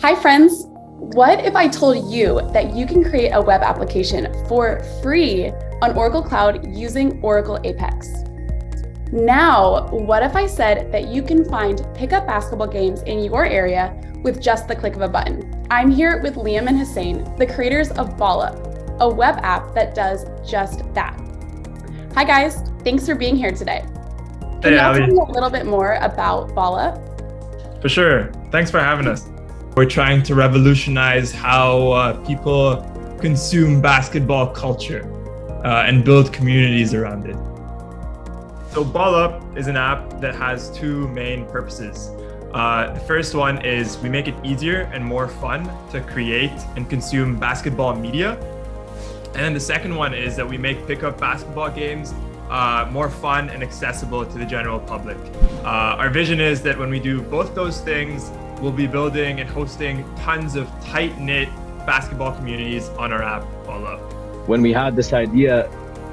Hi friends, what if I told you that you can create a web application for free on Oracle Cloud using Oracle Apex? Now, what if I said that you can find pickup basketball games in your area with just the click of a button? I'm here with Liam and Hussein, the creators of BallUP, a web app that does just that. Hi guys, thanks for being here today. Can you tell me a little bit more about BallUP? For sure. Thanks for having us. We're trying to revolutionize how people consume basketball culture and build communities around it. So BallUP is an app that has two main purposes. The first one is we make it easier and more fun to create and consume basketball media. And then the second one is that we make pickup basketball games more fun and accessible to the general public. Our vision is that when we do both those things, we'll be building and hosting tons of tight-knit basketball communities on our app, BallUP. When we had this idea,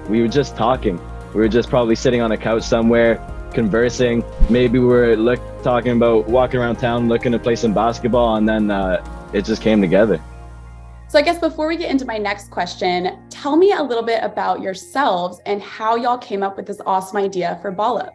we were just talking. We were just probably sitting on a couch somewhere, conversing. Maybe we were talking about walking around town, looking to play some basketball, and then it just came together. So I guess before we get into my next question, tell me a little bit about yourselves and how y'all came up with this awesome idea for BallUP.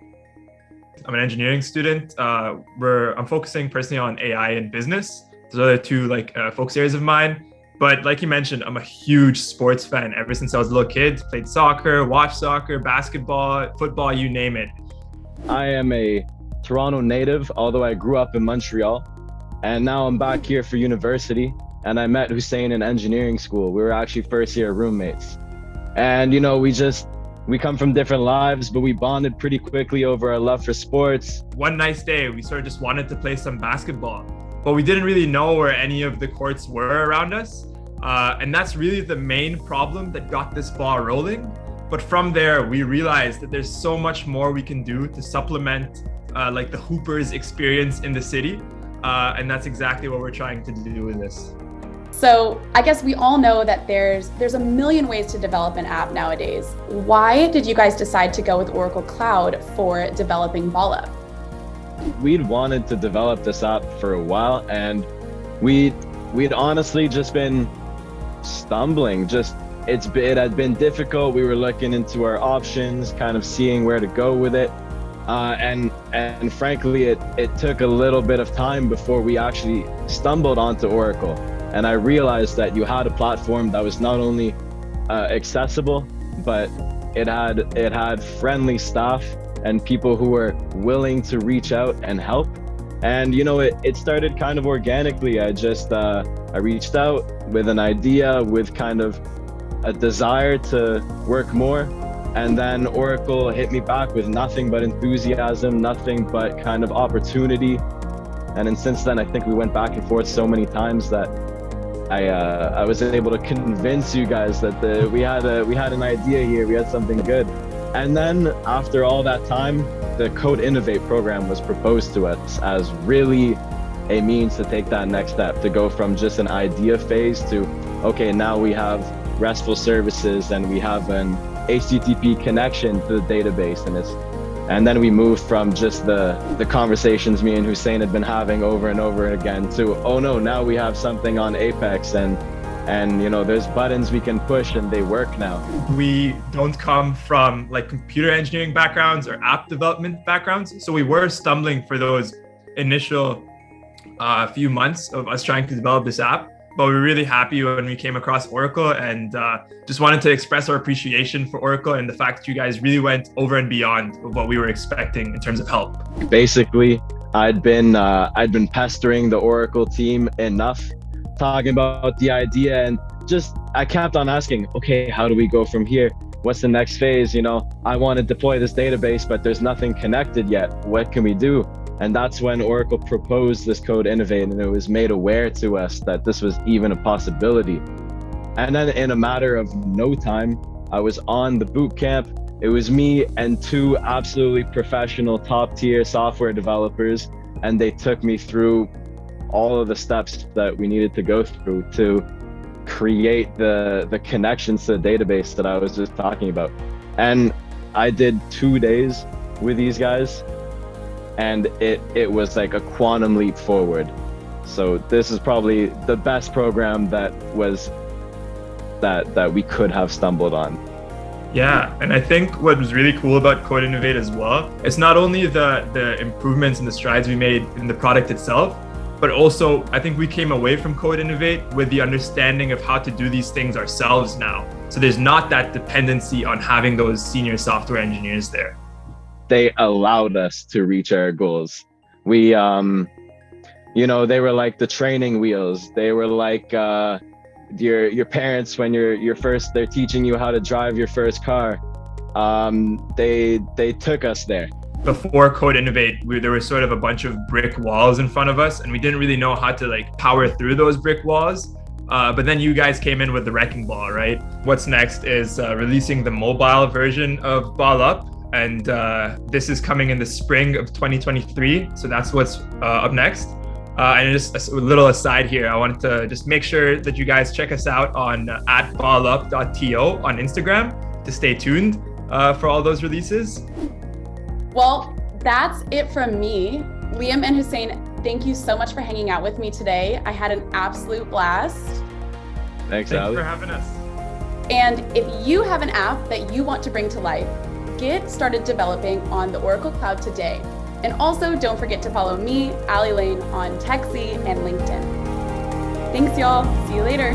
I'm an engineering student. I'm focusing personally on AI and business. Those are the two focus areas of mine. But like you mentioned, I'm a huge sports fan ever since I was a little kid. Played soccer, watched soccer, basketball, football, you name it. I am a Toronto native, although I grew up in Montreal. And now I'm back here for university. And I met Hussein in engineering school. We were actually first year roommates. And we come from different lives, but we bonded pretty quickly over our love for sports. One nice day, we sort of just wanted to play some basketball, but we didn't really know where any of the courts were around us. And that's really the main problem that got this ball rolling. But from there, we realized that there's so much more we can do to supplement the Hoopers experience in the city. And that's exactly what we're trying to do with this. So I guess we all know that there's a million ways to develop an app nowadays. Why did you guys decide to go with Oracle Cloud for developing BallUP? We'd wanted to develop this app for a while, and we'd honestly just been stumbling. It had been difficult. We were looking into our options, kind of seeing where to go with it. And frankly, it took a little bit of time before we actually stumbled onto Oracle. And I realized that you had a platform that was not only accessible, but it had friendly staff and people who were willing to reach out and help. And it started kind of organically. I reached out with an idea, with kind of a desire to work more. And then Oracle hit me back with nothing but enthusiasm, nothing but kind of opportunity. And then since then, I think we went back and forth so many times that I was able to convince you guys that we had an idea here, we had something good. And then after all that time, the Code Innovate program was proposed to us as really a means to take that next step, to go from just an idea phase to, okay, now we have RESTful services and we have an HTTP connection to the database, and then we moved from just the conversations me and Hussein had been having over and over again to, oh no, now we have something on Apex and there's buttons we can push and they work now. We don't come from computer engineering backgrounds or app development backgrounds. So we were stumbling for those initial few months of us trying to develop this app. But we're really happy when we came across Oracle and just wanted to express our appreciation for Oracle and the fact that you guys really went over and beyond of what we were expecting in terms of help. Basically, I'd been pestering the Oracle team enough, talking about the idea, and I kept on asking, okay, how do we go from here? What's the next phase? I want to deploy this database, but there's nothing connected yet. What can we do? And that's when Oracle proposed this Code Innovate, and it was made aware to us that this was even a possibility. And then in a matter of no time, I was on the boot camp. It was me and two absolutely professional top tier software developers, and they took me through all of the steps that we needed to go through to create the connections to the database that I was just talking about. And I did 2 days with these guys, and it was like a quantum leap forward. So this is probably the best program that we could have stumbled on. Yeah, and I think what was really cool about Code Innovate as well, it's not only the improvements and the strides we made in the product itself, but also I think we came away from Code Innovate with the understanding of how to do these things ourselves now. So there's not that dependency on having those senior software engineers there. They allowed us to reach our goals. We, you know, they were like the training wheels. They were like your parents when they're teaching you how to drive your first car. They took us there. Before Code Innovate, there was sort of a bunch of brick walls in front of us, and we didn't really know how to like power through those brick walls. But then you guys came in with the wrecking ball, right? What's next is releasing the mobile version of BallUP, and this is coming in the spring of 2023. So that's what's up next. And just a little aside here, I wanted to just make sure that you guys check us out on @ballup.to on Instagram to stay tuned for all those releases. Well, that's it from me. Liam and Hussein, thank you so much for hanging out with me today. I had an absolute blast. Thanks, Thanks Ali. for having us. And if you have an app that you want to bring to life, get started developing on the Oracle Cloud today. And also don't forget to follow me, Ali Lane, on Techsy and LinkedIn. Thanks, y'all. See you later.